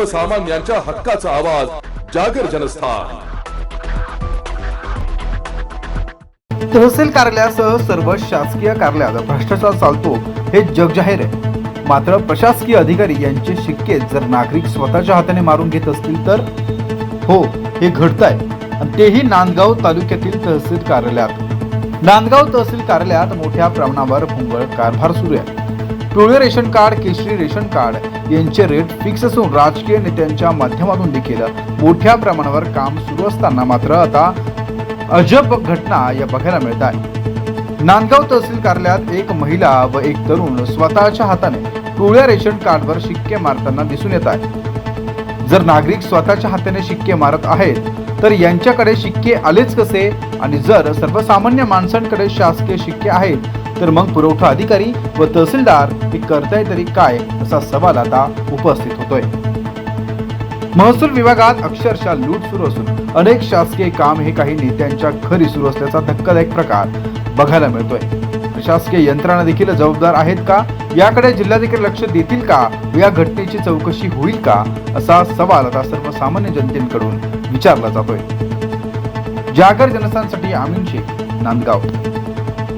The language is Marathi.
सर्वसामान्यांच्या हक्काचा आवाज जागर जनस्थान। तहसील कार्यालयासह सर्व शासकीय कार्यालयात भ्रष्टाचार चालतो हे जगजाहीर आहे। मात्र प्रशासकीय अधिकारी यांचे शिक्के जर नागरिक स्वतःच्या हाताने मारून घेत असतील तर हो, हे घडतंय, आणि तेही नांदगाव तालुक्यातील तहसील कार्यालयात। नांदगाव तहसील कार्यालयात मोठ्या प्रमाणावर भोंगळ कारभार सुरू आहे। पिवळे रेशन कार्ड, केशरी रेशन कार्ड यांचे रेट फिक्स असून राजकीय नेत्यांच्या माध्यमातून देखील मोठ्या प्रमाणावर काम सुरू असताना मात्र आता अजब घटना या बघायला मिळत आहे। नांदगाव तहसील कार्यालयात एक महिला व एक तरुण स्वतःच्या हाताने पिवळ्या रेशन कार्डवर शिक्के मारताना दिसून येत आहे। जर नागरिक स्वतःच्या हाताने शिक्के मारत आहेत तर यांच्याकडे शिक्के आलेच कसे, आणि जर सर्वसामान्य माणसांकडे शासकीय शिक्के आहेत तर मग पुरवठा अधिकारी व तहसीलदार हे करताय तरी काय, असा सवाल आता उपस्थित होतोय। महसूल विभागात अक्षरशः लूट सुरू असून अनेक शासकीय काम हे काही नेत्यांच्या घरी सुरू असल्याचा धक्कादायक प्रकार बघायला मिळतोय। प्रशासकीय यंत्रणा देखील जबाबदार आहेत का, याकडे जिल्हाधिकारी लक्ष देतील का, या घटनेची चौकशी होईल का, असा सवाल आता सर्वसामान्य जनतेकडून विचारला जातोय। जागर जनस्थानसाठी आमीन शेख, नांदगाव।